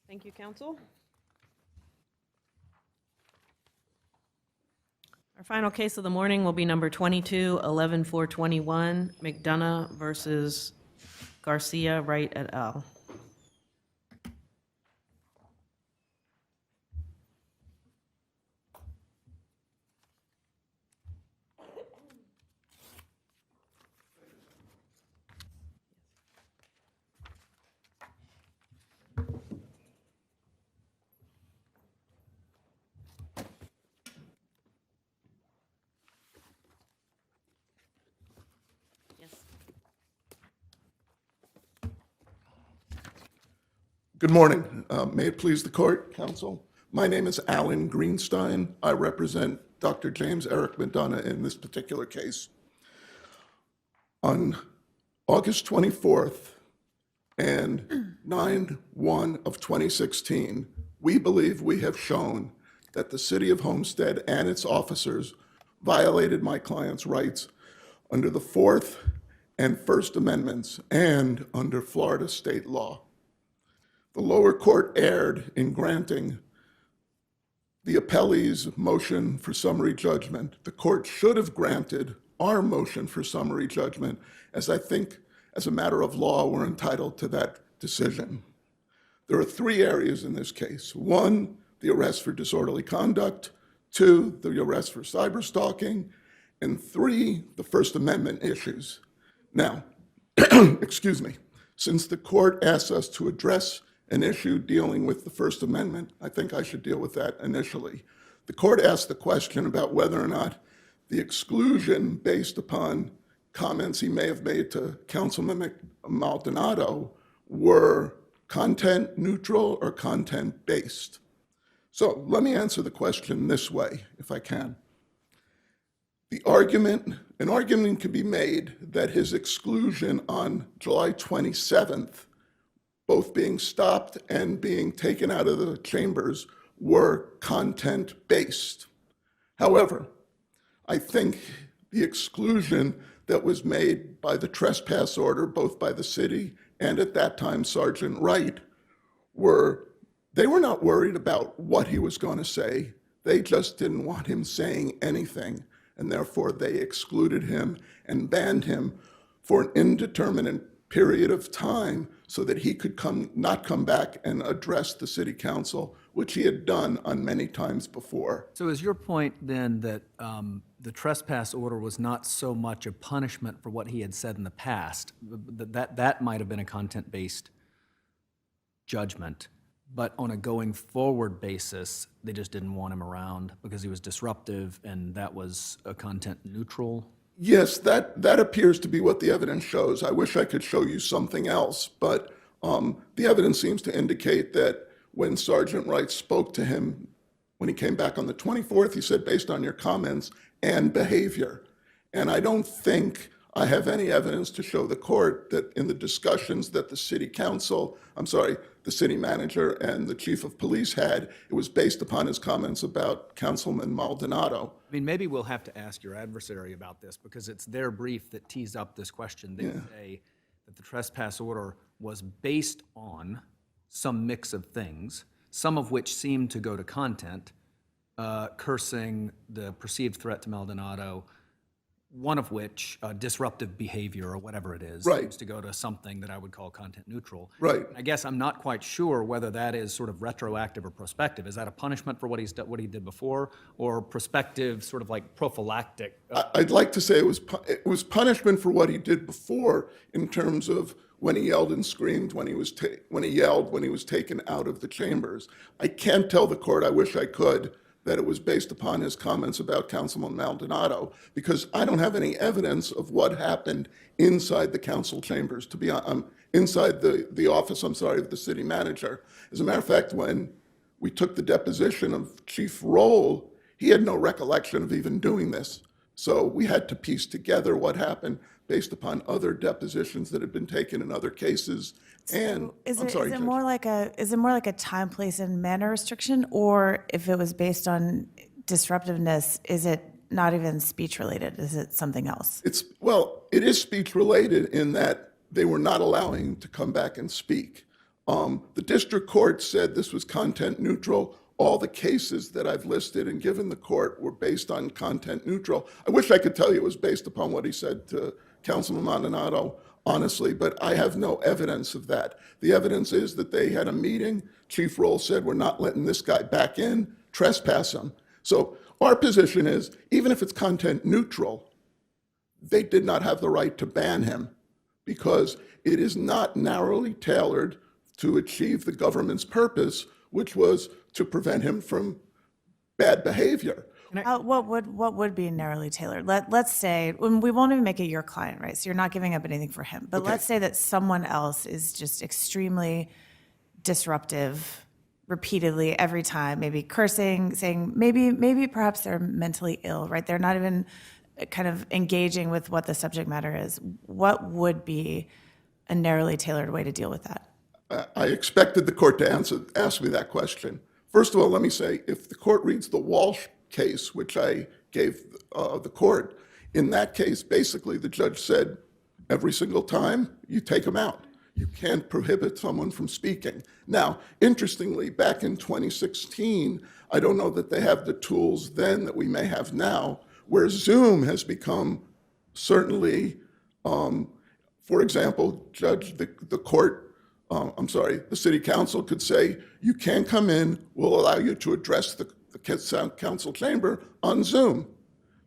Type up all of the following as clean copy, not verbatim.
Thank you, counsel. Our final case of the morning will be number 22-11421, McDonough versus Garcia, Wright et al. Good morning. May it please the court, counsel. My name is Alan Greenstein. I represent Dr. James Eric McDonough in this particular case. On August 24th and 9/1 of 2016, we believe we have shown that the city of Homestead and its officers violated my client's rights under the Fourth and First Amendments and under Florida state law. The lower court erred in granting the appellee's motion for summary judgment. The court should have granted our motion for summary judgment, as I think, as a matter of law, we're entitled to that decision. There are three areas in this case. One, the arrest for disorderly conduct. Two, the arrest for cyberstalking. And three, the First Amendment issues. Now, excuse me, since the court asked us to address an issue dealing with the First Amendment, I think I should deal with that initially. The court asked the question about whether or not the exclusion based upon comments he may have made to Councilman Maldonado were content neutral or content based. So let me answer the question this way, if I can. An argument can be made that his exclusion on July 27th, both being stopped and being taken out of the chambers, were content-based. However, I think the exclusion that was made by the trespass order, both by the city and at that time Sergeant Wright, they were not worried about what he was going to say. They just didn't want him saying anything, and therefore they excluded him and banned him for an indeterminate period of time so that he could not come back and address the city council, which he had done on many times before. So is your point then that the trespass order was not so much a punishment for what he had said in the past, that might have been a content-based judgment, but on a going forward basis, they just didn't want him around because he was disruptive and that was a content neutral? Yes, that appears to be what the evidence shows. I wish I could show you something else, but the evidence seems to indicate that when Sergeant Wright spoke to him, when he came back on the 24th, he said, based on your comments and behavior. And I don't think I have any evidence to show the court that in the discussions that the city manager and the chief of police had, it was based upon his comments about Councilman Maldonado. I mean, maybe we'll have to ask your adversary about this because it's their brief that tees up this question. They say that the trespass order was based on some mix of things, some of which seem to go to content, cursing, the perceived threat to Maldonado, one of which, disruptive behavior or whatever it is, seems to go to something that I would call content neutral. Right. I guess I'm not quite sure whether that is sort of retroactive or prospective. Is that a punishment for what he did before, or prospective, sort of like prophylactic? I'd like to say it was punishment for what he did before in terms of when he yelled and screamed, when he was taken out of the chambers. I can't tell the court, I wish I could, that it was based upon his comments about Councilman Maldonado, because I don't have any evidence of what happened inside the council chambers, to be inside the office, of the city manager. As a matter of fact, when we took the deposition of Chief ROLLE, he had no recollection of even doing this. So we had to piece together what happened based upon other depositions that had been taken in other cases. And is it more like a time, place, and manner restriction, or if it was based on disruptiveness, is it not even speech related? Is it something else? It is speech related in that they were not allowing him to come back and speak. The district court said this was content neutral. All the cases that I've listed and given the court were based on content neutral. I wish I could tell you it was based upon what he said to Councilman Maldonado, honestly, but I have no evidence of that. The evidence is that they had a meeting. Chief Roll said, we're not letting this guy back in, trespass him. So our position is, even if it's content neutral, they did not have the right to ban him because it is not narrowly tailored to achieve the government's purpose, which was to prevent him from bad behavior. What would be narrowly tailored? Let's say, we won't even make it your client, right? So you're not giving up anything for him. But Okay. let's say that someone else is just extremely disruptive repeatedly every time, maybe cursing, saying, maybe perhaps they're mentally ill, right? They're not even kind of engaging with what the subject matter is. What would be a narrowly tailored way to deal with that? I expected the court to ask me that question. First of all, let me say, if the court reads the Walsh case, which I gave the court, in that case, basically the judge said, every single time you take them out. You can't prohibit someone from speaking. Now, interestingly, back in 2016, I don't know that they have the tools then that we may have now, where Zoom has become certainly, for example, the city council could say, you can't come in, we'll allow you to address the council chamber on Zoom.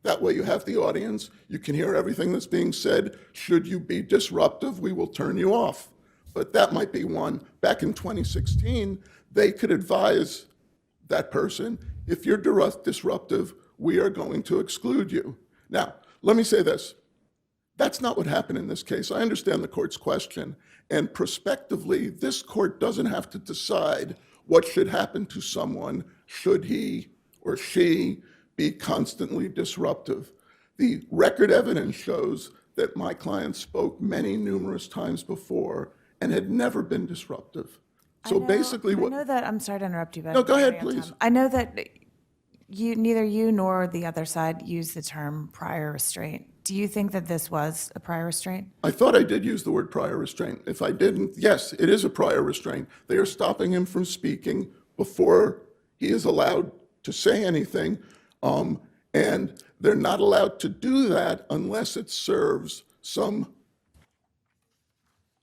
That way you have the audience, you can hear everything that's being said. Should you be disruptive, we will turn you off. But that might be one. Back in 2016, they could advise that person, if you're disruptive, we are going to exclude you. Now, let me say this. That's not what happened in this case. I understand the court's question. And prospectively, this court doesn't have to decide what should happen to someone should he or she be constantly disruptive. The record evidence shows that my client spoke numerous times before and had never been disruptive. So basically what... I know that, I'm sorry to interrupt you, but... No, go ahead, I'm running out of please. time. I know that neither you nor the other side used the term prior restraint. Do you think that this was a prior restraint? I thought I did use the word prior restraint. If I didn't, yes, it is a prior restraint. They are stopping him from speaking before he is allowed to say anything, and they're not allowed to do that unless it serves some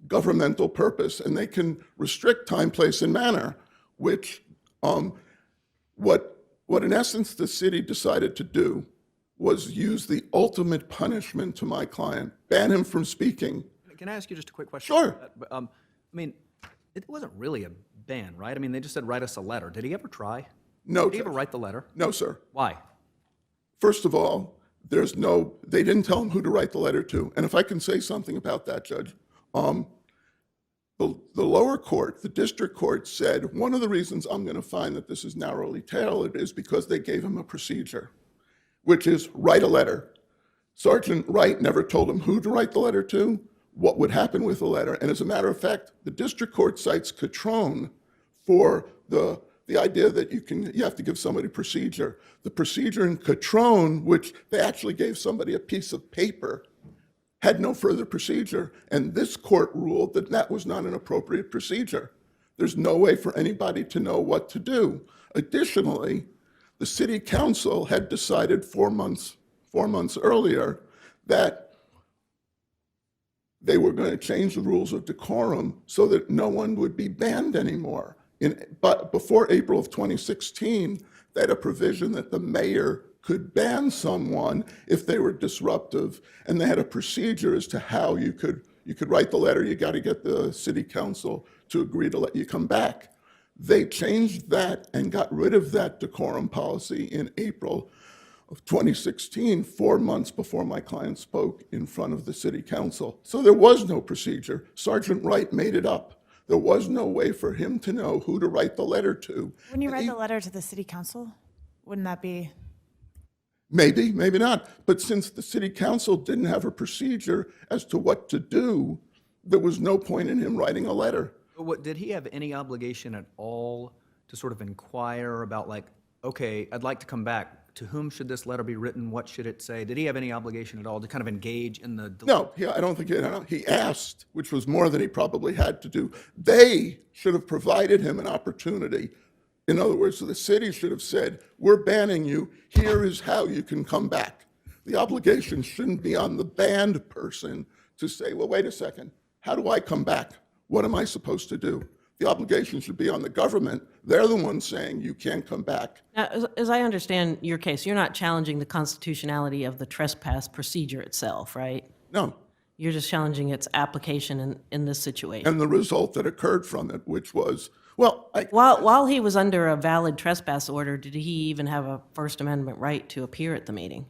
governmental purpose, and they can restrict time, place, and manner, which what in essence the city decided to do was use the ultimate punishment to my client, ban him from speaking. Can I ask you just a quick question? Sure. I mean, it wasn't really a ban, right? I mean, they just said, write us a letter. Did he ever try? No, Did he ever Judge. write the letter? No, sir. Why? First of all, they didn't tell him who to write the letter to. And if I can say something about that, Judge, the lower court, the district court said, one of the reasons I'm going to find that this is narrowly tailored is because they gave him a procedure, which is write a letter. Sergeant Wright never told him who to write the letter to, what would happen with the letter. And as a matter of fact, the district court cites Catrone for the idea that you have to give somebody procedure. The procedure in Catrone, which they actually gave somebody a piece of paper, had no further procedure, and this court ruled that that was not an appropriate procedure. There's no way for anybody to know what to do. Additionally, the city council had decided 4 months earlier that they were going to change the rules of decorum so that no one would be banned anymore. But before April of 2016, they had a provision that the mayor could ban someone if they were disruptive, and they had a procedure as to how you could write the letter. You got to get the city council to agree to let you come back. They changed that and got rid of that decorum policy in April of 2016, 4 months before my client spoke in front of the city council. So there was no procedure. Sergeant Wright made it up. There was no way for him to know who to write the letter to. When you write the letter to the city council, wouldn't that be? Maybe, maybe not. But since the city council didn't have a procedure as to what to do, there was no point in him writing a letter. Did he have any obligation at all to sort of inquire about, like, okay, I'd like to come back. to whom should this letter be written? What should it say? Did he have any obligation at all to kind of engage in the? No, I don't think he asked, which was more than he probably had to do. They should have provided him an opportunity. In other words, the city should have said, we're banning you. Here is how you can come back. The obligation shouldn't be on the banned person to say, well, wait a second, how do I come back? What am I supposed to do? The obligation should be on the government. They're the ones saying you can't come back. Now, as I understand your case, you're not challenging the constitutionality of the trespass procedure itself, right? No. You're just challenging its application in this situation. And the result that occurred from it, which was, well, While he was under a valid trespass order, did he even have a First Amendment right to appear at the meeting?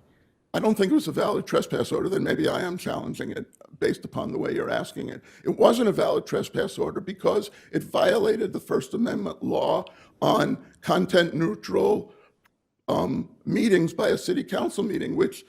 I don't think it was a valid trespass order. Then maybe I am challenging it based upon the way you're asking it. It wasn't a valid trespass order because it violated the First Amendment law on content-neutral meetings by a city council meeting, which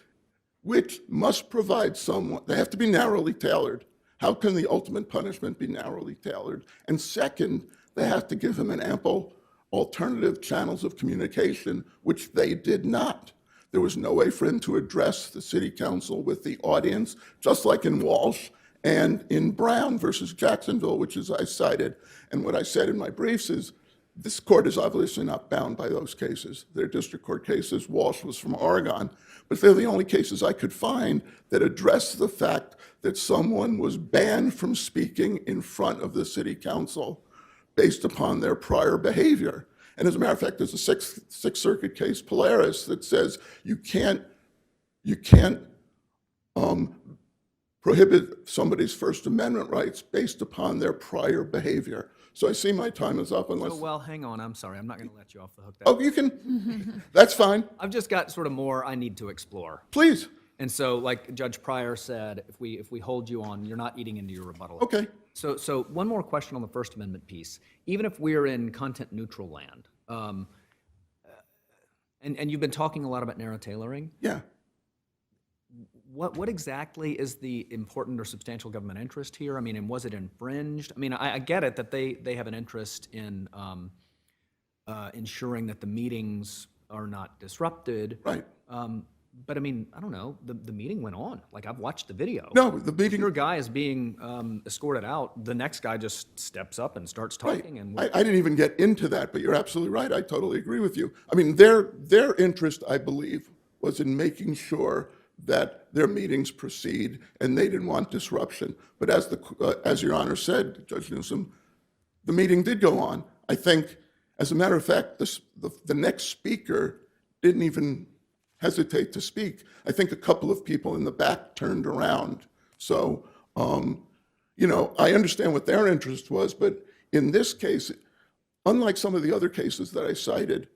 must provide someone, they have to be narrowly tailored. How can the ultimate punishment be narrowly tailored? And second, they have to give him an ample alternative channels of communication, which they did not. There was no way for him to address the city council with the audience, just like in Walsh and in Brown versus Jacksonville, which is I cited. And what I said in my briefs is this court is obviously not bound by those cases. They're district court cases. Walsh was from Oregon. But they're the only cases I could find that address the fact that someone was banned from speaking in front of the city council based upon their prior behavior. And as a matter of fact, there's a Sixth Circuit case, PINELLAS, that says you can't prohibit somebody's First Amendment rights based upon their prior behavior. So I see my time is up unless... Oh, well, hang on, I'm sorry, I'm not gonna let you off the hook. Oh, you can, that's fine. I've just got sort of more I need to explore. Please. And so, like Judge Pryor said, if we hold you on, you're not eating into your rebuttal. Okay. So one more question on the First Amendment piece. Even if we're in content-neutral land, and you've been talking a lot about narrow tailoring, Yeah. what exactly is the important or substantial government interest here? I mean, and was it infringed? I mean, I get it that they have an interest in ensuring that the meetings are not disrupted. Right. But I mean, I don't know, the meeting went on. Like, I've watched the video. No, the meeting... Your guy is being escorted out, the next guy just steps up and starts talking. Right. And I didn't even get into that, but you're absolutely right. I totally agree with you. I mean, their interest, I believe, was in making sure that their meetings proceed, and they didn't want disruption. But as Your Honor said, Judge Newsom, the meeting did go on. I think, as a matter of fact, the next speaker didn't even hesitate to speak. I think a couple of people in the back turned around. So, you know, I understand what their interest was, but in this case, unlike some of the other cases that I cited,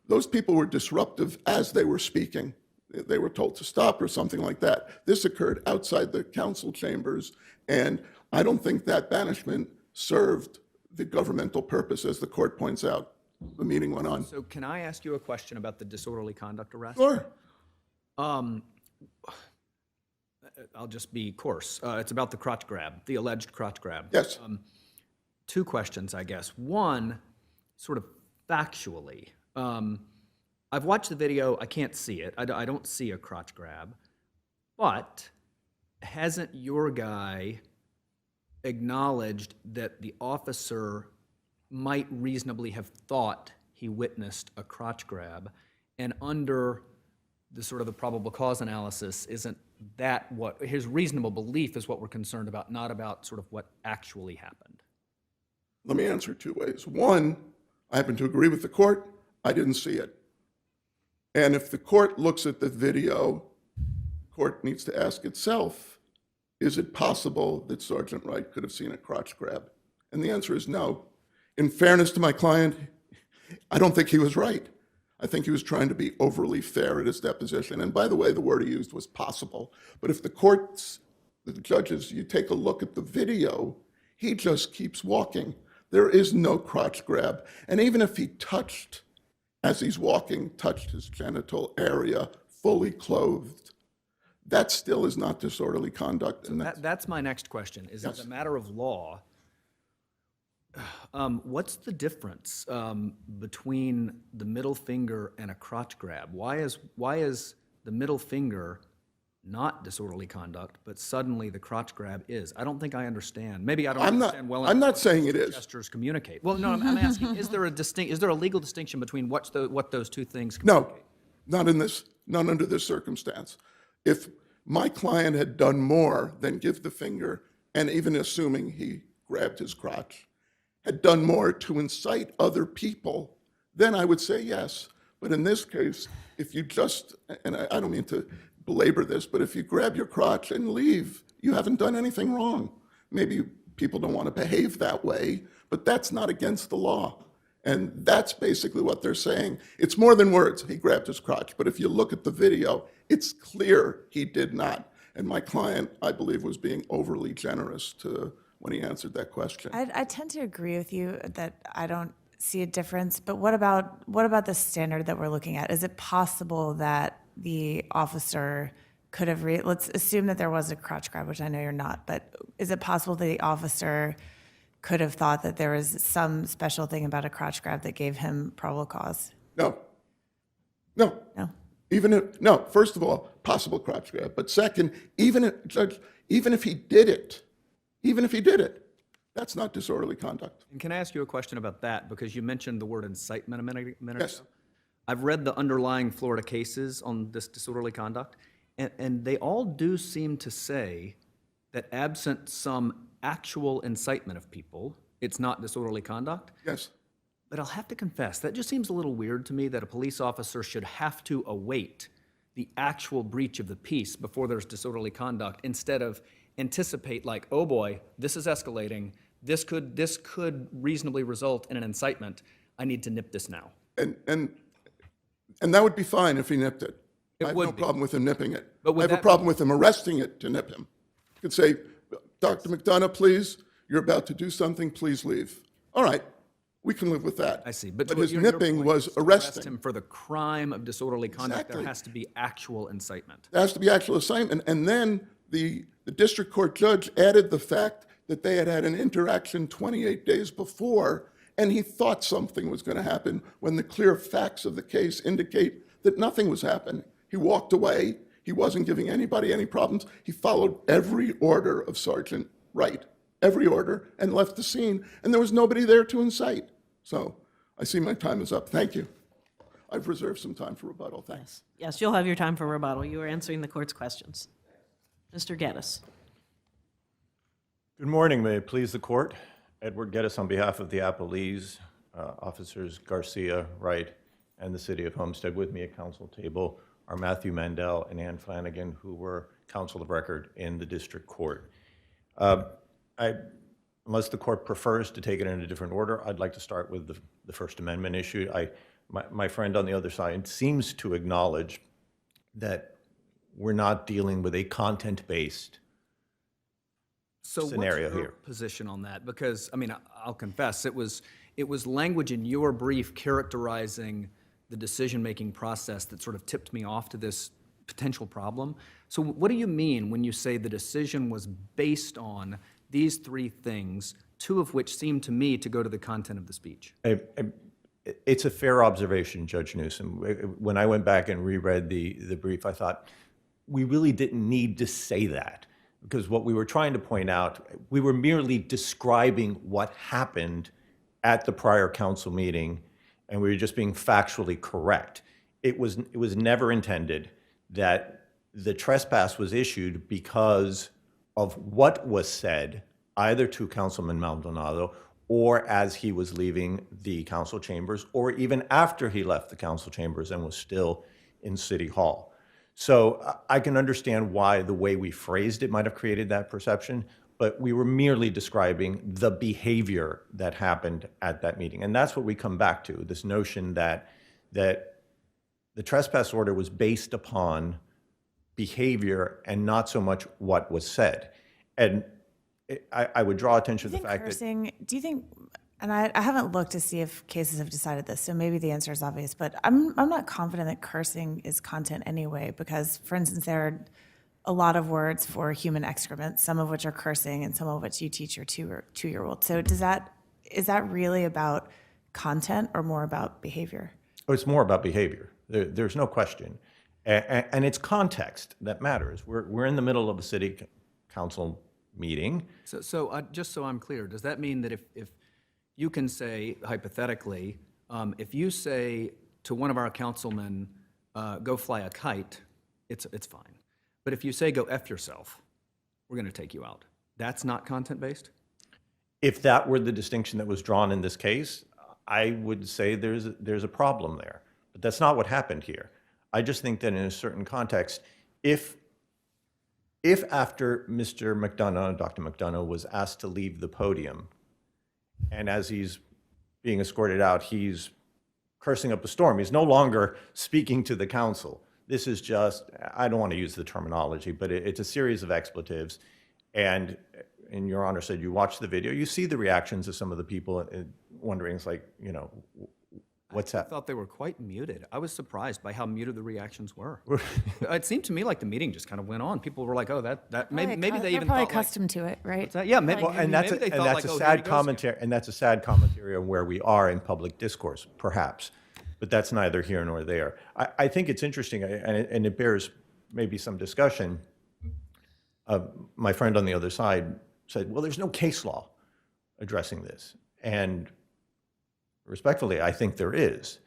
those people were disruptive as they were speaking. They were told to stop or something like that. This occurred outside the council chambers, and I don't think that banishment served the governmental purpose, as the court points out. The meeting went on. So can I ask you a question about the disorderly conduct arrest? Sure. I'll just be coarse. It's about the crotch grab, the alleged crotch grab. Yes. Two questions, I guess. One, sort of factually. I've watched the video. I can't see it. I don't see a crotch grab. But hasn't your guy acknowledged that the officer might reasonably have thought he witnessed a crotch grab, and under the sort of the probable cause analysis, isn't that what his reasonable belief is what we're concerned about, not about sort of what actually happened? Let me answer two ways. One, I happen to agree with the court. I didn't see it. And if the court looks at the video, the court needs to ask itself, is it possible that Sergeant Wright could have seen a crotch grab? And the answer is no. In fairness to my client, I don't think he was right. I think he was trying to be overly fair at his deposition. And by the way, the word he used was possible. But if the courts, the judges, you take a look at the video, he just keeps walking. There is no crotch grab. And even if he touched, as he's walking, touched his genital area, fully clothed, that still is not disorderly conduct. And That's my next question. Is Yes. it a matter of law? What's the difference between the middle finger and a crotch grab? Why is the middle finger not disorderly conduct, but suddenly the crotch grab is? I don't think I understand. Maybe I don't understand well enough. I'm not saying it is. Gestures communicate. Well, no, I'm asking: is there a legal distinction between what those two things No, communicate? not under this circumstance. If my client had done more than give the finger, and even assuming he grabbed his crotch, had done more to incite other people, then I would say yes. But in this case, if you just, and I don't mean to belabor this, but if you grab your crotch and leave, you haven't done anything wrong. Maybe people don't want to behave that way, but that's not against the law. And that's basically what they're saying. It's more than words. He grabbed his crotch. But if you look at the video, it's clear he did not. And my client, I believe, was being overly generous when he answered that question. I tend to agree with you that I don't see a difference, but what about the standard that we're looking at? Is it possible that the officer could have, let's assume that there was a crotch grab, which I know you're not, but is it possible that the officer could have thought that there was some special thing about a crotch grab that gave him probable cause? No. No? No, first of all, possible crotch grab. But second, Judge, even if he did it, that's not disorderly conduct. And can I ask you a question about that? Because you mentioned the word incitement a minute Yes. ago. I've read the underlying Florida cases on this disorderly conduct, and they all do seem to say that absent some actual incitement of people, it's not disorderly conduct. Yes. But I'll have to confess, that just seems a little weird to me that a police officer should have to await the actual breach of the peace before there's disorderly conduct instead of anticipate like, oh boy, this is escalating. This could reasonably result in an incitement. I need to nip this now. And that would be fine if he nipped it. I have no would be. problem with him nipping it. But I would have a that problem with him arresting it to nip him. You could say, Dr. McDonough, please, you're about to do something, please leave. All right, we can live with that. I see. But his your nipping point was is to arrest arresting. him for the crime of disorderly conduct. Exactly. There has to be actual incitement. There has to be actual assignment. And then the district court judge added the fact that they had had an interaction 28 days before, and he thought something was going to happen when the clear facts of the case indicate that nothing was happening. He walked away. He wasn't giving anybody any problems. He followed every order of Sergeant Wright, every order, and left the scene, and there was nobody there to incite. So I see my time is up. Thank you. I've reserved some time for rebuttal. Thanks. Yes, you'll have your time for rebuttal. You are answering the court's questions. Mr. Geddes. Good morning. May it please the court. Edward Geddes on behalf of the appellees, officers Garcia, Wright, and the city of Homestead. With me at council table are Matthew Mandel and Ann Flanagan, who were counsel of record in the district court. Unless the court prefers to take it in a different order, I'd like to start with the First Amendment issue. My friend on the other side seems to acknowledge that we're not dealing with a content-based scenario what's your here. Position on that? Because, I mean, I'll confess, it was language in your brief characterizing the decision-making process that sort of tipped me off to this potential problem. So what do you mean when you say the decision was based on these three things, two of which seem to me to go to the content of the speech? It's a fair observation, Judge Newsom. When I went back and reread the brief, I thought, we really didn't need to say that, because what we were trying to point out, we were merely describing what happened at the prior council meeting, and we were just being factually correct. It was never intended that the trespass was issued because of what was said, either to Councilman Maldonado or as he was leaving the council chambers, or even after he left the council chambers and was still in City Hall. So I can understand why the way we phrased it might have created that perception, but we were merely describing the behavior that happened at that meeting. And that's what we come back to, this notion that the trespass order was based upon behavior and not so much what was said. And I would draw attention to the fact that... Do you think, and I haven't looked to see if cases have decided this, so maybe the answer is obvious, but I'm not confident that cursing is content anyway, because, for instance, there are a lot of words for human excrement, some of which are cursing and some of which you teach your two-year-old. So is that really about content or more about behavior? Oh, it's more about behavior. There's no question. And it's context that matters. We're in the middle of a city council meeting. So just so I'm clear, does that mean that if you can say, hypothetically, if you say to one of our councilmen, go fly a kite, it's fine. But if you say, go F yourself, we're going to take you out. That's not content-based? If that were the distinction that was drawn in this case, I would say there's a problem there. But that's not what happened here. I just think that in a certain context, if after Mr. McDonough, Dr. McDonough, was asked to leave the podium, and as he's being escorted out, he's cursing up a storm. He's no longer speaking to the council. This is just, I don't want to use the terminology, but it's a series of expletives. And Your Honor said you watch the video, you see the reactions of some of the people wondering, it's like, you know, what's I that? thought they were quite muted. I was surprised by how muted the reactions were. It seemed to me like the meeting just kind of went on. People were like, oh, maybe they They're even probably thought accustomed to it, right? yeah, maybe, Well, and that's maybe they thought like, a oh, here he sad goes commentary, and that's a sad commentary on where we are in public discourse, perhaps. But that's neither here nor there. I think it's interesting, and it bears maybe some discussion. My friend on the other side said, well, there's no case law addressing this. And respectfully, I think there is.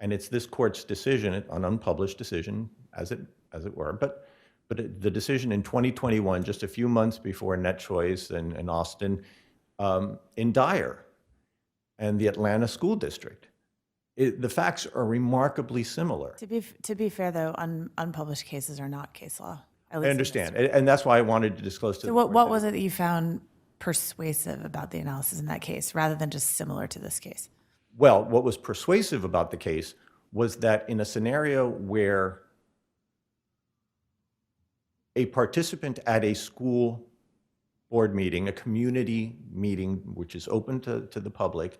And it's this court's decision, an unpublished decision, as it were. But the decision in 2021, just a few months before Net Choice and Austin, in Dyer and the Atlanta School District. The facts are remarkably similar. To be fair, though, unpublished cases are not case law. At least I in understand, this. and that's why I wanted to disclose to So the what court was it that you found persuasive about the analysis in that case, rather than just similar to this case? Well, what was persuasive about the case was that in a scenario where a participant at a school board meeting, a community meeting, which is open to the public,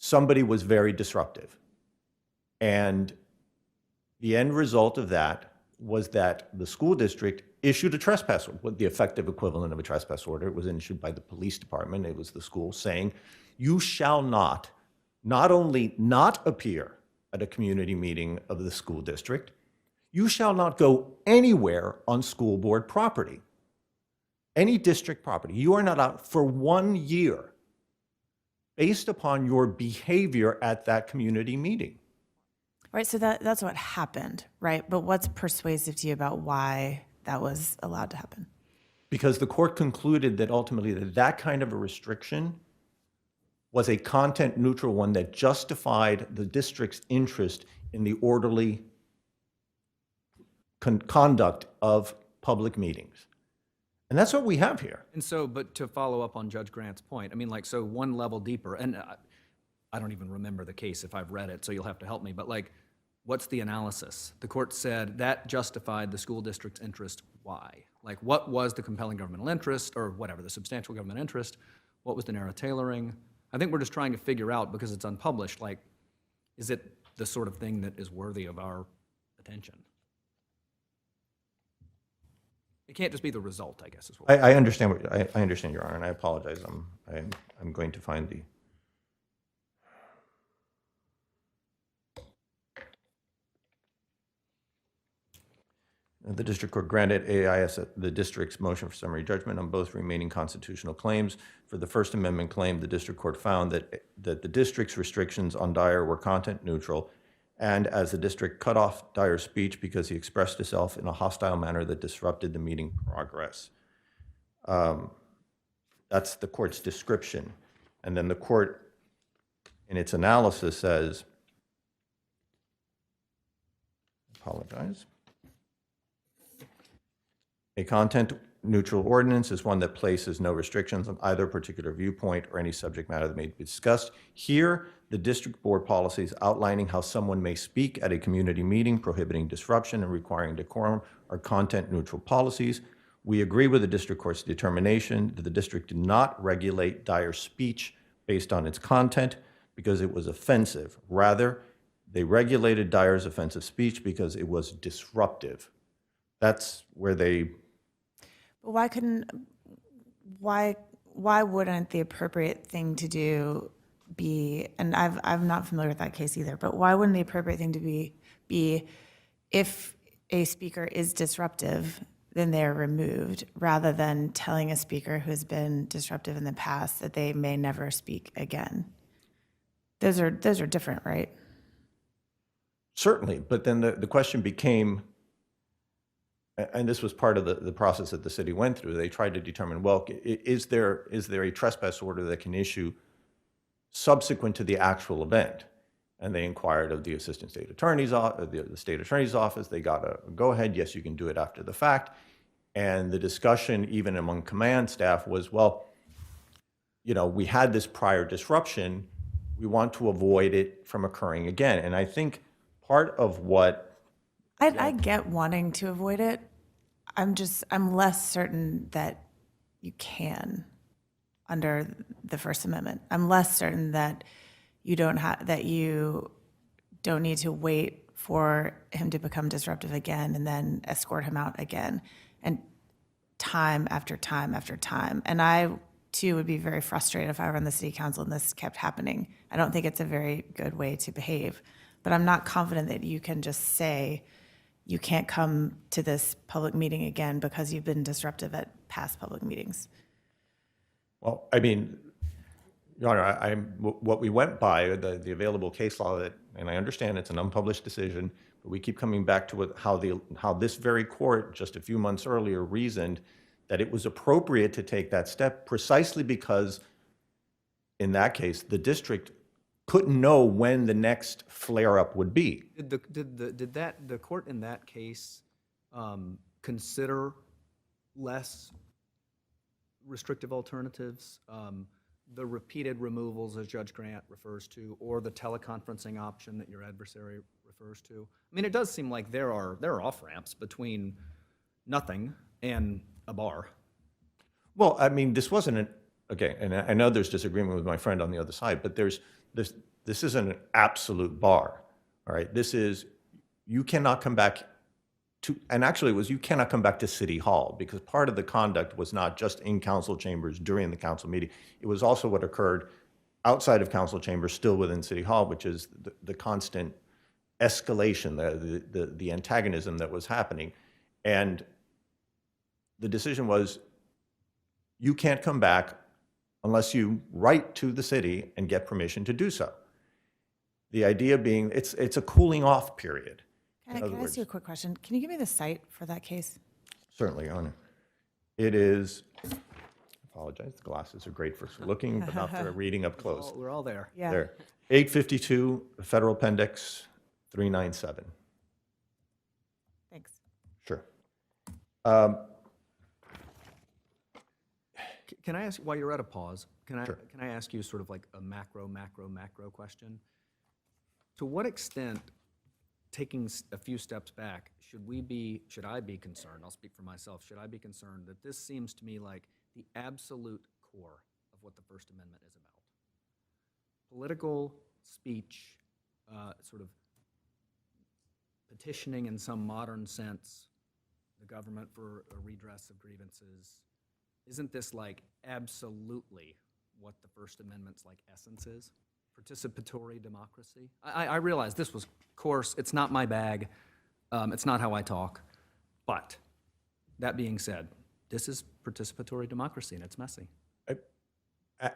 somebody was very disruptive. And the end result of that was that the school district issued a trespass order, the effective equivalent of a trespass order. It was issued by the police department. It was the school saying, you shall not only not appear at a community meeting of the school district, you shall not go anywhere on school board property, any district property. You are not out for 1 year based upon your behavior at that community meeting. Right, so that's what happened, right? But what's persuasive to you about why that was allowed to happen? Because the court concluded that ultimately that kind of a restriction was a content neutral one that justified the district's interest in the orderly conduct of public meetings. And that's what we have here. And so, but to follow up on Judge Grant's point, I mean, like, so one level deeper, and I don't even remember the case if I've read it, so you'll have to help me, but like, what's the analysis? The court said that justified the school district's interest. Why? Like, what was the compelling governmental interest, or whatever, the substantial government interest? What was the narrow tailoring? I think we're just trying to figure out, because it's unpublished, like, is it the sort of thing that is worthy of our attention? It can't just be the result, I guess, is what I understand I understand, Your Honor, and I apologize. I'm going to find the. The district court granted AIS the district's motion for summary judgment on both remaining constitutional claims. For the First Amendment claim, the district court found that the district's restrictions on Dyer were content neutral, and as the district cut off Dyer's speech because he expressed himself in a hostile manner that disrupted the meeting progress. That's the court's description. And then the court, in its analysis, says, apologize. A content-neutral ordinance is one that places no restrictions on either particular viewpoint or any subject matter that may be discussed. Here, the district board policies outlining how someone may speak at a community meeting, prohibiting disruption and requiring decorum, are content-neutral policies. We agree with the district court's determination that the district did not regulate Dyer's speech based on its content because it was offensive. Rather, they regulated Dyer's offensive speech because it was disruptive. That's where they. But why why wouldn't the appropriate thing to do be, and I'm not familiar with that case either, but why wouldn't the appropriate thing to be if a speaker is disruptive, then they're removed, rather than telling a speaker who's been disruptive in the past that they may never speak again? Those are different, right? Certainly, but then the question became, and this was part of the process that the city went through, they tried to determine, well, is there a trespass order that can issue subsequent to the actual event? And they inquired of the assistant state attorney's office, the state attorney's office. They got a go-ahead, yes, you can do it after the fact. And the discussion, even among command staff, was, well, you know, we had this prior disruption. We want to avoid it from occurring again. And I think part of what... I get wanting to avoid it. I'm less certain that you can under the First Amendment. I'm less certain that you don't need to wait for him to become disruptive again and then escort him out again, and time after time after time. And I too would be very frustrated if I were on the city council and this kept happening. I don't think it's a very good way to behave, but I'm not confident that you can just say you can't come to this public meeting again because you've been disruptive at past public meetings. Well, I mean, Your Honor, what we went by, the available case law, that, and I understand it's an unpublished decision, but we keep coming back to how this very court just a few months earlier reasoned that it was appropriate to take that step precisely because, in that case, the district couldn't know when the next flare-up would be. Did the court in that case consider less restrictive alternatives? The repeated removals, as Judge Grant refers to, or the teleconferencing option that your adversary refers to? I mean, it does seem like there are off-ramps between nothing and a bar. Well, I mean, this wasn't okay, and I know there's disagreement with my friend on the other side, but this isn't an absolute bar, all right? This is, you cannot come back to, and actually it was, you cannot come back to City Hall, because part of the conduct was not just in council chambers during the council meeting. It was also what occurred outside of council chambers, still within City Hall, which is the constant escalation, the antagonism that was happening. And the decision was, you can't come back unless you write to the city and get permission to do so. The idea being, it's a cooling off period. Can I ask you a quick question? Can you give me the site for that case? Certainly, Your Honor. It is, I apologize, the glasses are great for looking, but not for reading up close. We're all there. Yeah. There, 852 Federal Appendix 397. Thanks. Sure. Can I ask, while you're at a pause, can Sure. I ask you sort of like a macro question? To what extent, taking a few steps back, should I be concerned, I'll speak for myself, should I be concerned that this seems to me like the absolute core of what the First Amendment is about? Political speech, sort of petitioning in some modern sense, the government for a redress of grievances. Isn't this like absolutely what the First Amendment's like essence is? Participatory democracy? I realize this was coarse, it's not my bag, it's not how I talk, but that being said, this is participatory democracy and it's messy.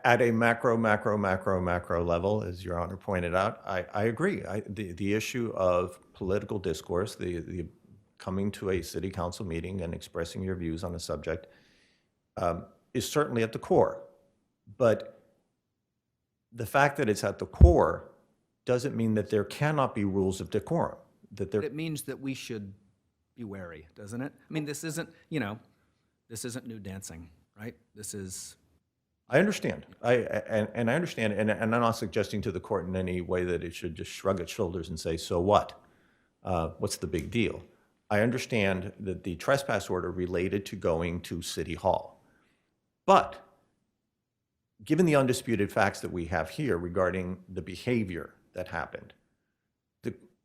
At a macro level, as Your Honor pointed out, I agree. The issue of political discourse, the coming to a city council meeting and expressing your views on a subject is certainly at the core. But the fact that it's at the core doesn't mean that there cannot be rules of decorum. It means that we should be wary, doesn't it? I mean, this isn't new dancing, right? This is... I understand. I understand, and I'm not suggesting to the court in any way that it should just shrug its shoulders and say, so what? What's the big deal? I understand that the trespass order related to going to City Hall. But given the undisputed facts that we have here regarding the behavior that happened,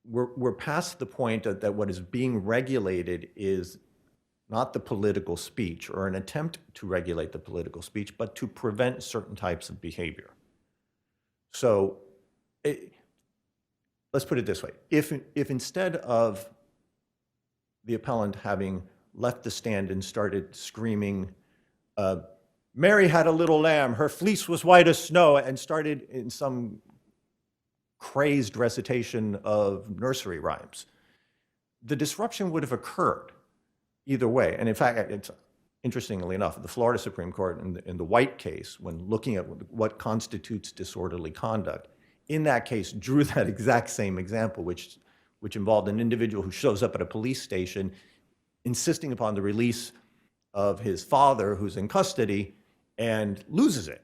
we're past the point that what is being regulated is not the political speech or an attempt to regulate the political speech, but to prevent certain types of behavior. So let's put it this way. If instead of the appellant having left the stand and started screaming, Mary had a little lamb, her fleece was white as snow, and started in some crazed recitation of nursery rhymes, the disruption would have occurred either way. And in fact, it's, interestingly enough, the Florida Supreme Court in the White case, when looking at what constitutes disorderly conduct, in that case drew that exact same example, which involved an individual who shows up at a police station insisting upon the release of his father who's in custody and loses it.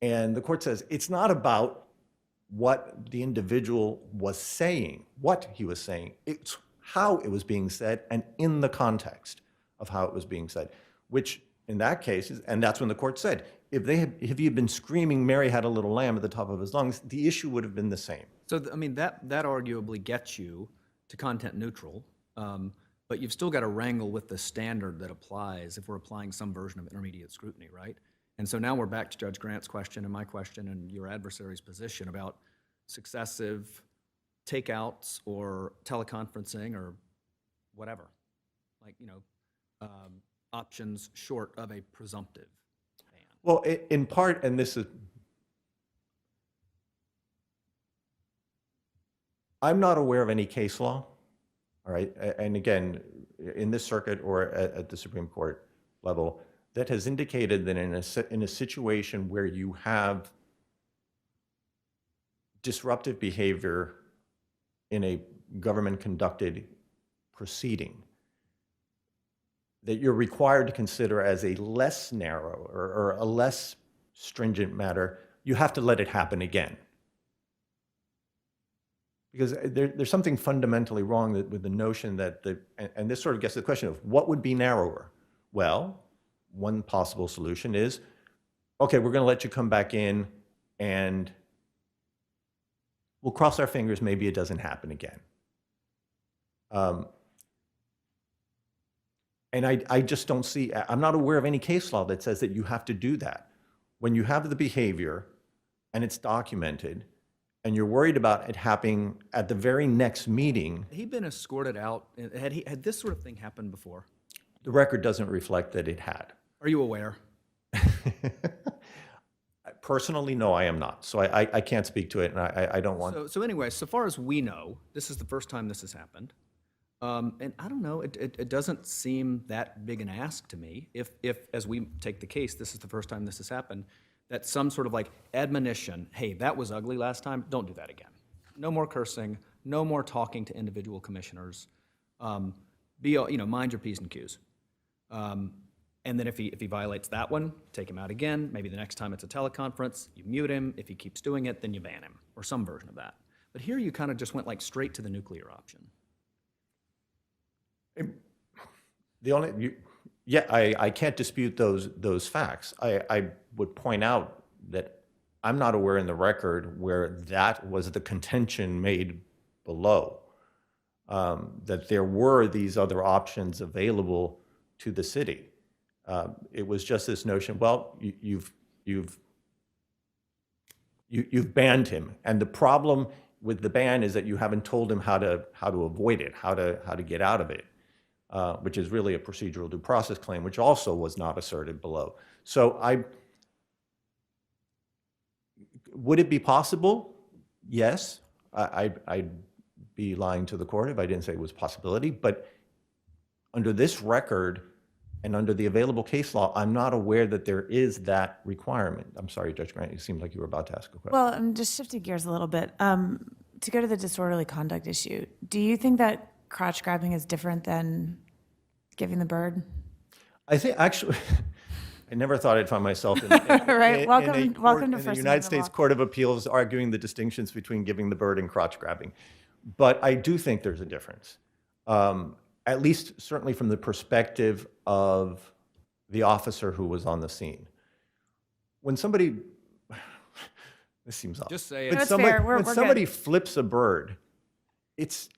And the court says it's not about what the individual was saying, what he was saying, it's how it was being said and in the context of how it was being said, which in that case, and that's when the court said, if he had been screaming, Mary had a little lamb at the top of his lungs, the issue would have been the same. So, I mean, that arguably gets you to content neutral, but you've still got to wrangle with the standard that applies if we're applying some version of intermediate scrutiny, right? And so now we're back to Judge Grant's question and my question and your adversary's position about successive takeouts or teleconferencing or whatever, like, options short of a presumptive ban. Well, in part, and this is, I'm not aware of any case law, all right, and again, in this circuit or at the Supreme Court level, that has indicated that in a situation where you have disruptive behavior in a government-conducted proceeding, that you're required to consider as a less narrow or a less stringent matter, you have to let it happen again. Because there's something fundamentally wrong with the notion that and this sort of gets to the question of what would be narrower? Well, one possible solution is, okay, we're going to let you come back in and we'll cross our fingers, maybe it doesn't happen again. And I just don't see, I'm not aware of any case law that says that you have to do that. When you have the behavior and it's documented and you're worried about it happening at the very next meeting. Had he been escorted out? Had this sort of thing happened before? The record doesn't reflect that it had. Are you aware? Personally, no, I am not. So I can't speak to it, and I don't want. So anyway, so far as we know, this is the first time this has happened. And I don't know, it doesn't seem that big an ask to me, if as we take the case, this is the first time this has happened, that some sort of like admonition, hey, that was ugly last time, don't do that again. No more cursing, no more talking to individual commissioners. Mind your P's and Q's. And then if he violates that one, take him out again. Maybe the next time it's a teleconference, you mute him. If he keeps doing it, then you ban him, or some version of that. But here you kind of just went like straight to the nuclear option. I can't dispute those facts. I would point out that I'm not aware in the record where that was the contention made below, that there were these other options available to the city. It was just this notion, well, you've banned him, and the problem with the ban is that you haven't told him how to avoid it, how to get out of it, which is really a procedural due process claim, which also was not asserted below. So would it be possible? Yes, I'd be lying to the court if I didn't say it was a possibility, but under this record and under the available case law, I'm not aware that there is that requirement. I'm sorry, Judge Grant, you seemed like you were about to ask a question. Well, I'm just shifting gears a little bit. To go to the disorderly conduct issue, do you think that crotch grabbing is different than giving the bird? I think actually, I never thought I'd find myself in, Right. Welcome in to the First United Amendment States law. Court of Appeals arguing the distinctions between giving the bird and crotch grabbing. But I do think there's a difference, at least certainly from the perspective of the officer who was on the scene. When somebody, this seems odd. Just say When it. That's somebody, fair. We're when good. somebody flips a bird, it's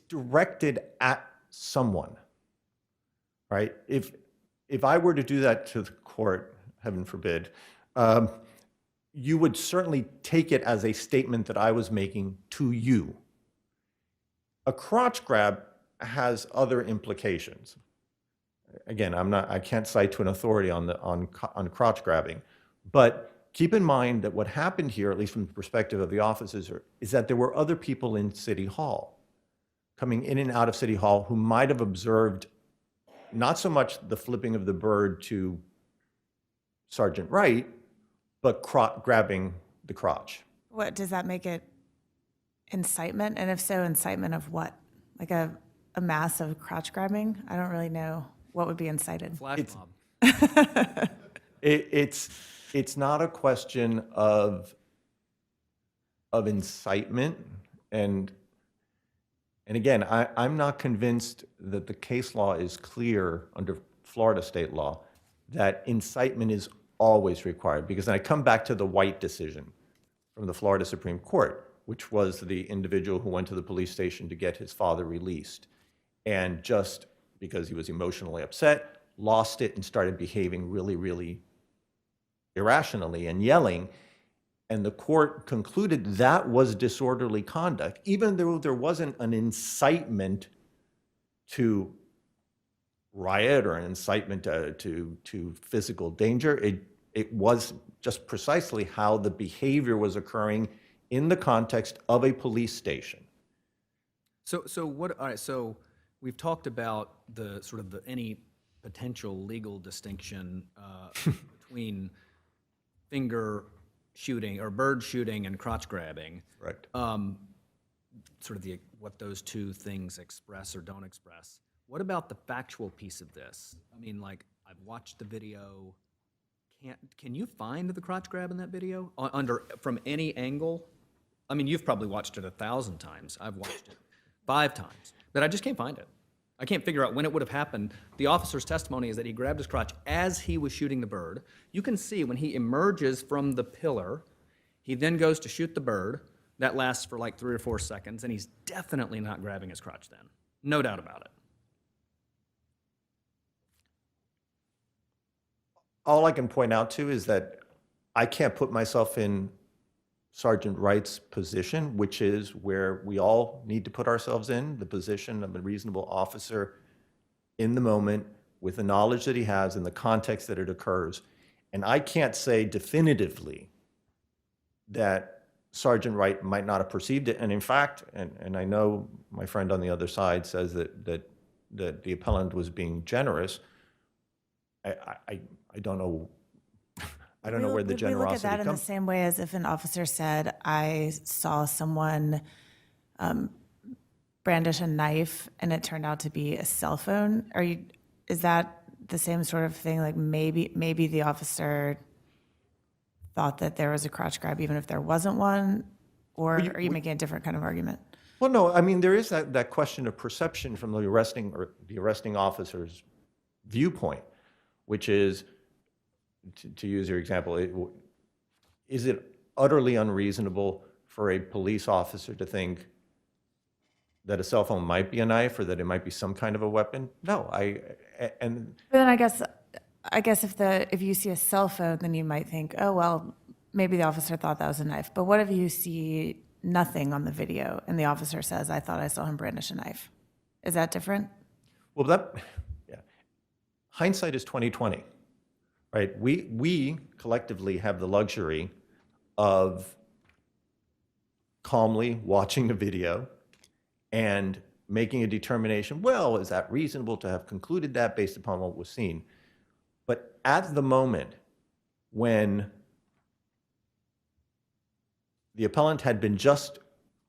directed at someone. right? If I were to do that to the court, heaven forbid, you would certainly take it as a statement that I was making to you. A crotch grab has other implications. Again, I can't cite to an authority on crotch grabbing, but keep in mind that what happened here, at least from the perspective of the officers, is that there were other people in City Hall, coming in and out of City Hall, who might have observed not so much the flipping of the bird to Sergeant Wright, but grabbing the crotch. What, does that make it incitement? And if so, incitement of what? Like a mass of crotch grabbing? I don't really know what would be incited. Flash mob. It's not a question of incitement, and again, I'm not convinced that the case law is clear under Florida state law that incitement is always required, because I come back to the White decision from the Florida Supreme Court, which was the individual who went to the police station to get his father released, and just because he was emotionally upset, lost it and started behaving really, really irrationally and yelling. And the court concluded that was disorderly conduct, even though there wasn't an incitement to riot or an incitement to physical danger. It was just precisely how the behavior was occurring in the context of a police station. So what? All right. So we've talked about the sort of any potential legal distinction between finger shooting or bird shooting and crotch grabbing. Right. Sort of what those two things express or don't express. What about the factual piece of this? I mean, like, I've watched the video. Can you find the crotch grab in that video from any angle? I mean, you've probably watched it 1,000 times. I've watched it 5 times, but I just can't find it. I can't figure out when it would have happened. The officer's testimony is that he grabbed his crotch as he was shooting the bird. You can see when he emerges from the pillar, he then goes to shoot the bird. That lasts for like 3 or 4 seconds, and he's definitely not grabbing his crotch then. No doubt about it. All I can point out to is that I can't put myself in Sergeant Wright's position, which is where we all need to put ourselves in, the position of a reasonable officer in the moment with the knowledge that he has in the context that it occurs. And I can't say definitively that Sergeant Wright might not have perceived it. And in fact, and I know my friend on the other side says that the appellant was being generous. I don't know. I don't know where the generosity We look at that in the comes. same way as if an officer said, I saw someone brandish a knife and it turned out to be a cell phone. Is that the same sort of thing? Like maybe the officer thought that there was a crotch grab even if there wasn't one? Or are you making a different kind of argument? Well, no, I mean, there is that question of perception from the arresting officer's viewpoint, which is, to use your example, is it utterly unreasonable for a police officer to think that a cell phone might be a knife or that it might be some kind of a weapon? No, But then I guess if you see a cell phone, then you might think, oh, well, maybe the officer thought that was a knife. But what if you see nothing on the video and the officer says, I thought I saw him brandish a knife? Is that different? well, hindsight is 20/20. Right? We collectively have the luxury of calmly watching the video and making a determination, well, is that reasonable to have concluded that based upon what was seen? But at the moment when the appellant had been just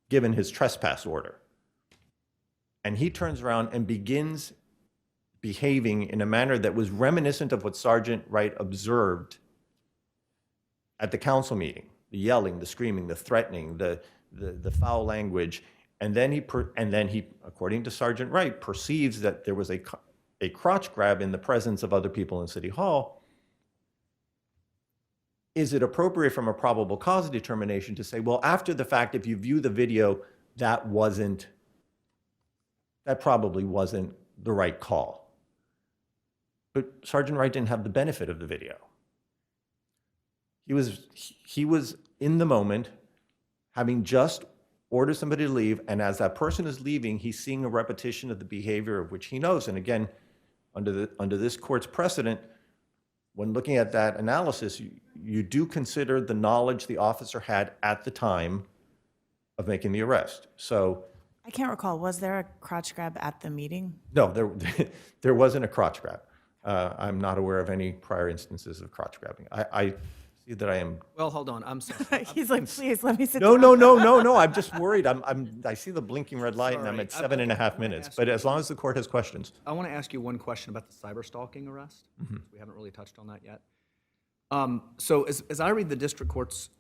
given his trespass order, and he turns around and begins behaving in a manner that was reminiscent of what Sergeant Wright observed at the council meeting, the yelling, the screaming, the threatening, the foul language, and then he, according to Sergeant Wright, perceives that there was a crotch grab in the presence of other people in City Hall. Is it appropriate from a probable cause determination to say, well, after the fact, if you view the video, that probably wasn't the right call? But Sergeant Wright didn't have the benefit of the video. He was in the moment, having just ordered somebody to leave, and as that person is leaving, he's seeing a repetition of the behavior of which he knows. And again, under this court's precedent, when looking at that analysis, you do consider the knowledge the officer had at the time of making the arrest. So, I can't recall, was there a crotch grab at the meeting? no, there wasn't a crotch grab. I'm not aware of any prior instances of crotch grabbing. I see that I am. Well, hold on, I'm sorry. He's like, please, let me sit No, down. no. I'm just worried. I see the blinking red light, and I'm at Sorry. 7.5 minutes. But as long as the court has questions. I want to ask you one question about the cyber stalking arrest. We haven't really touched on that yet. So as I read the district court's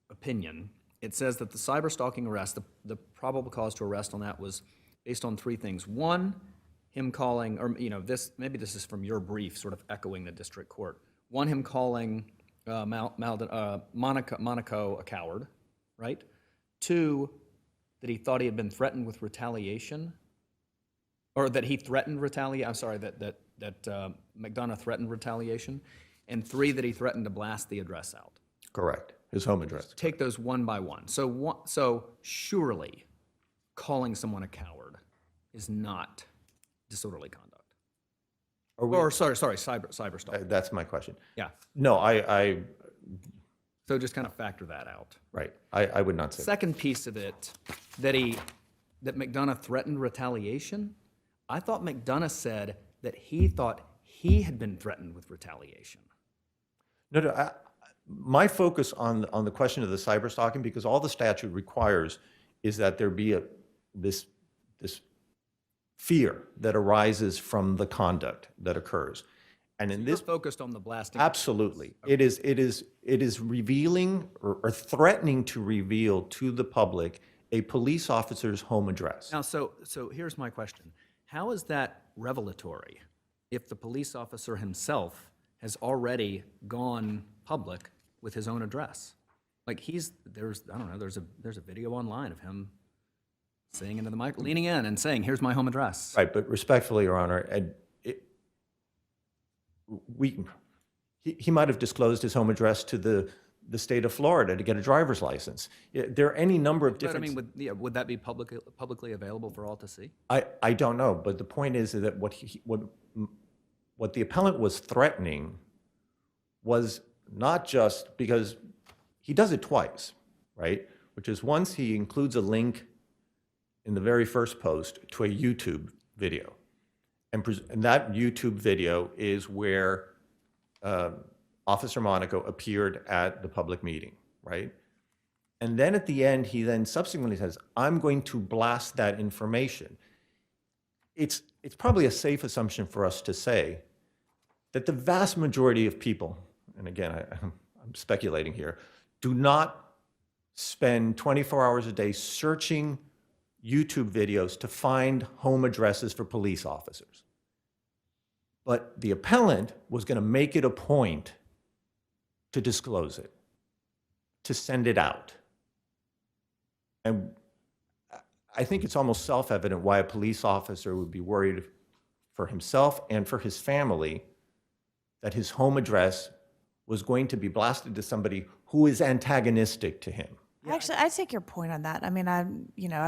opinion, it says that the cyber stalking arrest, the probable cause to arrest on that was based on three things. One, him calling, or maybe this is from your brief, sort of echoing the district court. One, him calling Monaco a coward, right? Two, that he thought he had been threatened with retaliation, or that he threatened retaliation. I'm sorry, that McDonough threatened retaliation. And three, that he threatened to blast the address out. Correct. His home address. Take those one by one. So surely calling someone a coward is not disorderly conduct. Cyber stalking. That's my question. Yeah. No, So just kind of factor that out. right. I would not say that. Second piece of it, that McDonough threatened retaliation. I thought McDonough said that he thought he had been threatened with retaliation. No, my focus on the question of the cyber stalking, because all the statute requires is that there be this fear that arises from the conduct that occurs. And in You're this, focused on the blasting. absolutely, it is revealing or threatening to reveal to the public a police officer's home address. Now, so here's my question. How is that revelatory if the police officer himself has already gone public with his own address? Like there's a video online of him saying into the mic, leaning in and saying, "Here's my home address." Right, but respectfully, Your Honor, he might have disclosed his home address to the state of Florida to get a driver's license. There are any number of But I different. mean, would that be publicly available for all to see? I don't know, but the point is that what the appellant was threatening was not just because he does it twice, right? Which is once he includes a link in the very first post to a YouTube video. And that YouTube video is where Officer Monaco appeared at the public meeting, right? And then at the end, he then subsequently says, I'm going to blast that information. It's probably a safe assumption for us to say that the vast majority of people, and again, I'm speculating here, do not spend 24 hours a day searching YouTube videos to find home addresses for police officers. But the appellant was going to make it a point to disclose it, to send it out. And I think it's almost self-evident why a police officer would be worried for himself and for his family that his home address was going to be blasted to somebody who is antagonistic to him. Actually, I take your point on that. I mean, I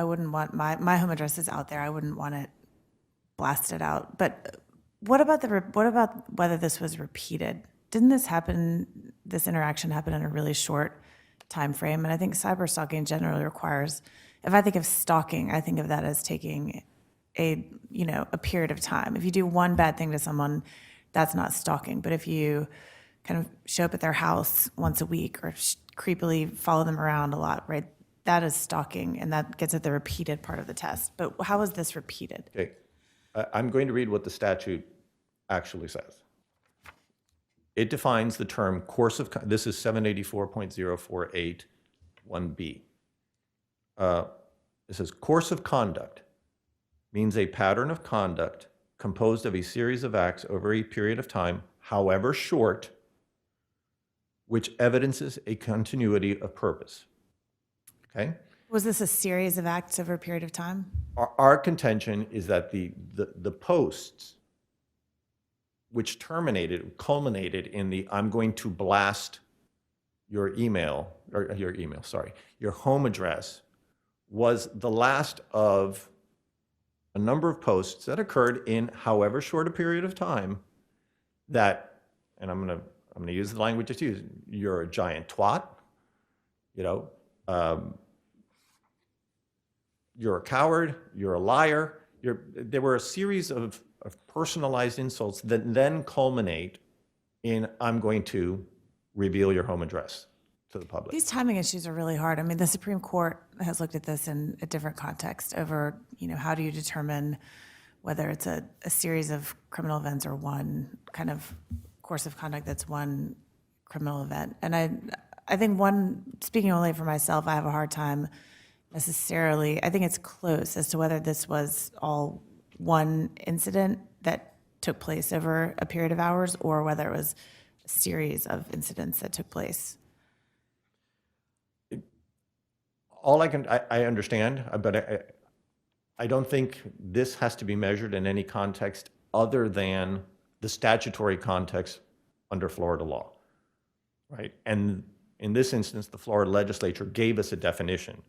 wouldn't want my home address is out there. I wouldn't want it blasted out. But what about whether this was repeated? Didn't this interaction happen in a really short time frame? And I think cyber stalking generally requires, if I think of stalking, I think of that as taking a period of time. If you do one bad thing to someone, that's not stalking. But if you kind of show up at their house once a week or creepily follow them around a lot, right? That is stalking, and that gets at the repeated part of the test. But how is this repeated? Okay, I'm going to read what the statute actually says. It defines the term course of, this is 784.048 1B. It says course of conduct means a pattern of conduct composed of a series of acts over a period of time, however short, which evidences a continuity of purpose. Okay? Was this a series of acts over a period of time? Our contention is that the posts which culminated in the I'm going to blast your home address, was the last of a number of posts that occurred in however short a period of time that, and I'm gonna use the language that's used, you're a giant twat, you're a coward, you're a liar. There were a series of personalized insults that then culminate in I'm going to reveal your home address to the public. These timing issues are really hard. I mean, the Supreme Court has looked at this in a different context over, how do you determine whether it's a series of criminal events or one kind of course of conduct that's one criminal event. And I think speaking only for myself, I have a hard time necessarily, I think it's close as to whether this was all one incident that took place over a period of hours or whether it was a series of incidents that took place. I understand, but I don't think this has to be measured in any context other than the statutory context under Florida law, right? And in this instance, the Florida legislature gave us a definition,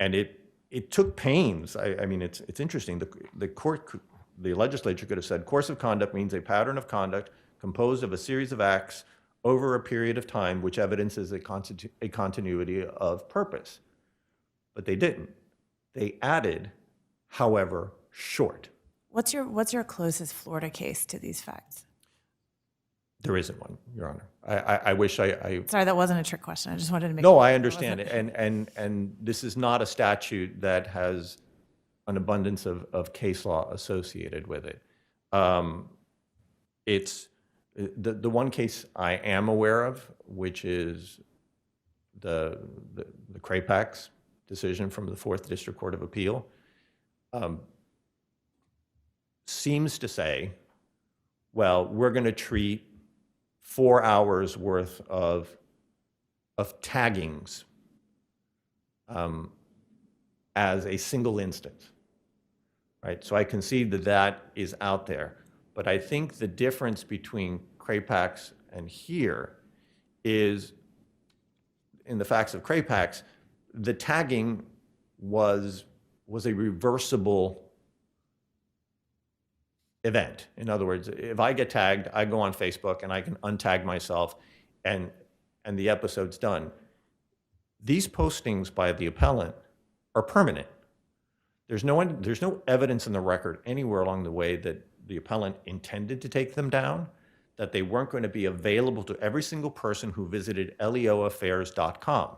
and it took pains. I mean, it's interesting. The legislature could have said course of conduct means a pattern of conduct composed of a series of acts over a period of time, which evidences a continuity of purpose. But they didn't. They added, however short. What's your closest Florida case to these facts? There isn't one, Your Honor. I wish I Sorry, that wasn't a trick question. I just wanted to make No, sure I that understand it. And this is not a statute that has an abundance of case law associated with it. It's the one case I am aware of, which is the Crapax decision from the 4th District Court of Appeal, seems to say, well, we're going to treat 4 hours worth of taggings as a single instance, right? So I concede that that is out there. But I think the difference between Crapax and here is, in the facts of Crapax, the tagging was a reversible event. In other words, if I get tagged, I go on Facebook and I can untag myself and the episode's done. These postings by the appellant are permanent. There's no evidence in the record anywhere along the way that the appellant intended to take them down, that they weren't going to be available to every single person who visited LEOAFFAIRS.com.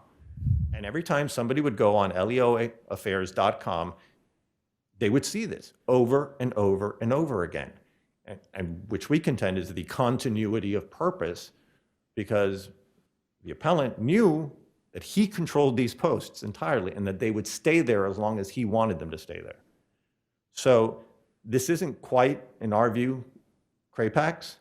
And every time somebody would go on LEOAFFAIRS.com, they would see this over and over and over again, and which we contend is the continuity of purpose, because the appellant knew that he controlled these posts entirely and that they would stay there as long as he wanted them to stay there. So this isn't quite, in our view, Crapax.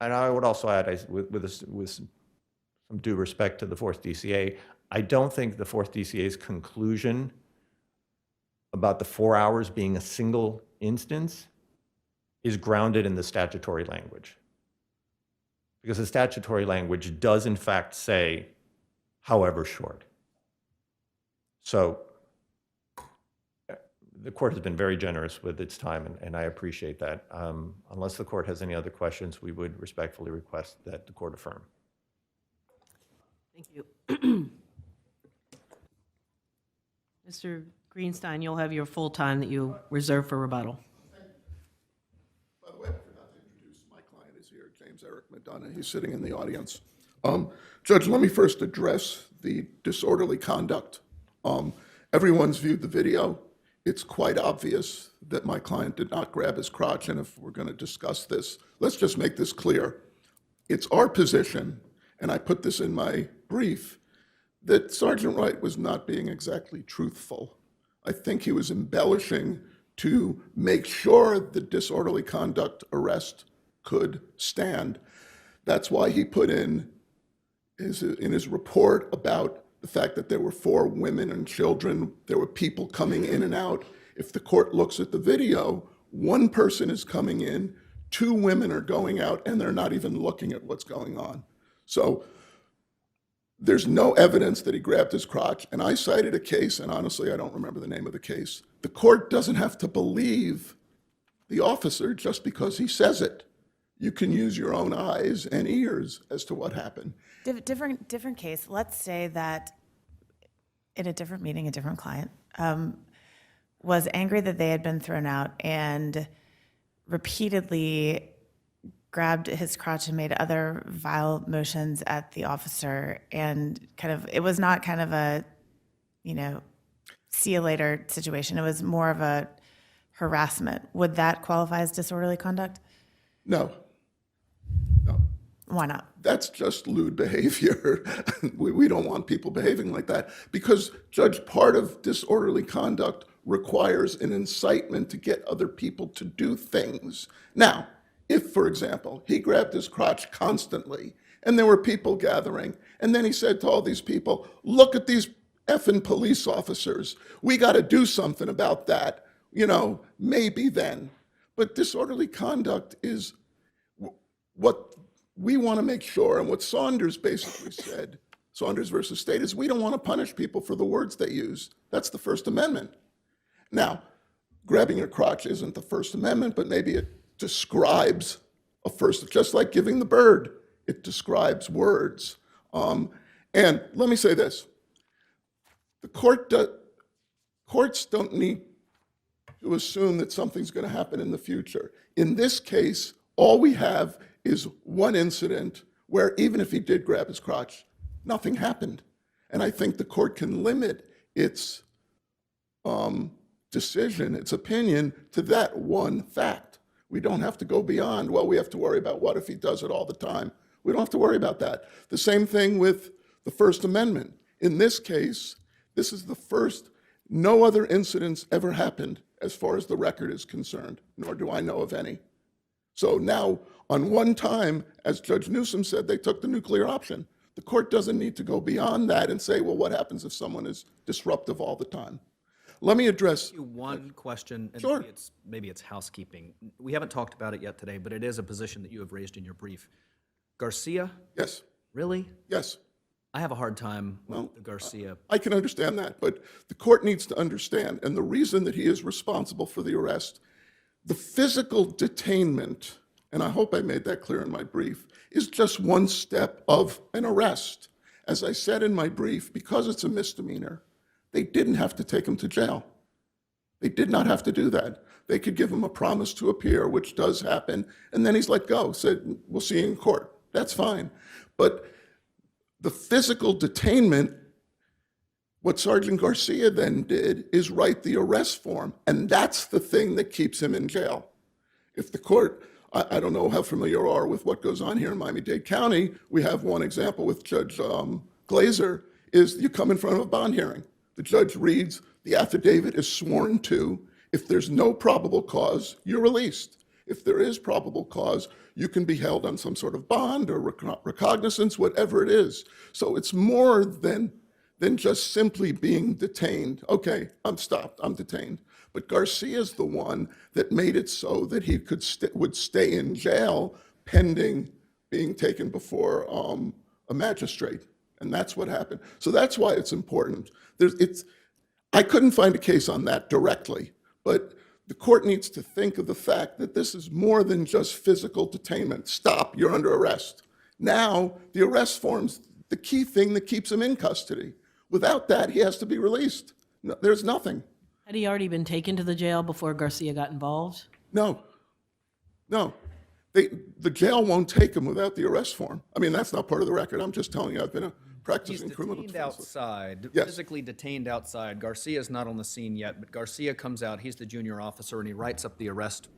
And I would also add, with some due respect to the 4th DCA, I don't think the 4th DCA's conclusion about the 4 hours being a single instance is grounded in the statutory language. Because the statutory language does in fact say, however short. So the court has been very generous with its time, and I appreciate that. Unless the court has any other questions, we would respectfully request that the court affirm. Thank you. Mr. Greenstein, you'll have your full time that you reserve for rebuttal. By the way, I forgot to introduce my client is here, James Eric McDonough. He's sitting in the audience. Judge, let me first address the disorderly conduct. Everyone's viewed the video. It's quite obvious that my client did not grab his crotch, and if we're going to discuss this, let's just make this clear. It's our position, and I put this in my brief, that Sergeant Wright was not being exactly truthful. I think he was embellishing to make sure the disorderly conduct arrest could stand. That's why he put in his report about the fact that there were 4 women and children, there were people coming in and out. If the court looks at the video, one person is coming in, two women are going out, and they're not even looking at what's going on. So there's no evidence that he grabbed his crotch. And I cited a case, and honestly, I don't remember the name of the case. The court doesn't have to believe the officer just because he says it. You can use your own eyes and ears as to what happened. Different case. Let's say that in a different meeting, a different client was angry that they had been thrown out and repeatedly grabbed his crotch and made other vile motions at the officer, and it was not kind of a, see you later situation. It was more of a harassment. Would that qualify as disorderly conduct? No. Why not? That's just lewd behavior. We don't want people behaving like that because, Judge, part of disorderly conduct requires an incitement to get other people to do things. Now, if, for example, he grabbed his crotch constantly and there were people gathering, and then he said to all these people, look at these effing police officers. We got to do something about that. Maybe then. But disorderly conduct is what we want to make sure, and what Saunders basically said, Saunders versus State, is we don't want to punish people for the words they use. That's the First Amendment. Now, grabbing your crotch isn't the First Amendment, but maybe it describes just like giving the bird, it describes words. And let me say this. The courts don't need to assume that something's going to happen in the future. In this case, all we have is one incident where even if he did grab his crotch, nothing happened. And I think the court can limit its decision, its opinion, to that one fact. We don't have to go beyond, well, we have to worry about what if he does it all the time. We don't have to worry about that. The same thing with the First Amendment. In this case, this is the first, no other incidents ever happened as far as the record is concerned, nor do I know of any. So now, on one time, as Judge Newsom said, they took the nuclear option. The court doesn't need to go beyond that and say, well, what happens if someone is disruptive all the time? Let me address one question, and Sure. maybe it's housekeeping. We haven't talked about it yet today, but it is a position that you have raised in your brief. Garcia? Yes, Really? yes. I have a hard time with the Garcia. I can understand that, but the court needs to understand, and the reason that he is responsible for the arrest, the physical detainment, and I hope I made that clear in my brief, is just one step of an arrest. As I said in my brief, because it's a misdemeanor, they didn't have to take him to jail. They did not have to do that. They could give him a promise to appear, which does happen, and then he's let go, said, we'll see you in court. That's fine. But the physical detainment, what Sergeant Garcia then did is write the arrest form, and that's the thing that keeps him in jail. If the court, I don't know how familiar you are with what goes on here in Miami-Dade County, we have one example with Judge Glazer, is you come in front of a bond hearing. The judge reads, the affidavit is sworn to. If there's no probable cause, you're released. If there is probable cause, you can be held on some sort of bond or recognizance, whatever it is. So it's more than just simply being detained. Okay, I'm stopped, I'm detained. But Garcia's the one that made it so that he would stay in jail pending being taken before a magistrate. And that's what happened. So that's why it's important. I couldn't find a case on that directly, but the court needs to think of the fact that this is more than just physical detainment. Stop, you're under arrest. Now, the arrest form's the key thing that keeps him in custody. Without that, he has to be released. No, there's nothing. Had he already been taken to the jail before Garcia got involved? No. The jail won't take him without the arrest form. I mean, that's not part of the record. I'm just telling you, I've been a practicing He's criminal detained defense. outside, Yes. physically detained outside. Garcia's not on the scene yet, but Garcia comes out, he's the junior officer, and he writes up the arrest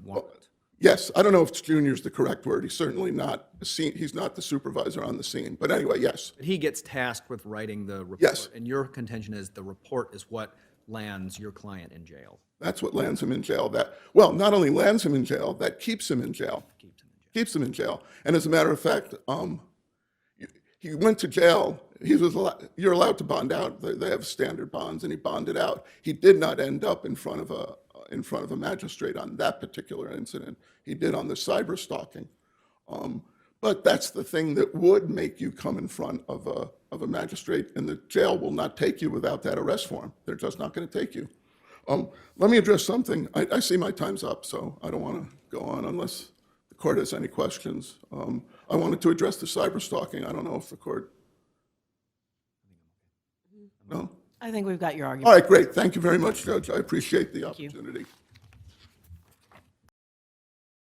warrant. Yes, I don't know if junior is the correct word. He's certainly not he's not the supervisor on the scene. But anyway, yes. But he gets tasked with writing the report. Yes. And your contention is the report is what lands your client in jail. That's what lands him in jail. Well, not only lands him in jail, that keeps him in jail. Keeps him in jail. And as a matter of fact, he went to jail. You're allowed to bond out. They have standard bonds, and he bonded out. He did not end up in front of in front of a magistrate on that particular incident. He did on the cyber stalking. But that's the thing that would make you come in front of a magistrate, and the jail will not take you without that arrest warrant. They're just not going to take you. Let me address something. I see my time's up, so I don't want to go on unless the court has any questions. I wanted to address the cyber stalking. I don't know if the court... No? I think we've got your argument. All right, great. Thank you very much, Judge. I appreciate the opportunity.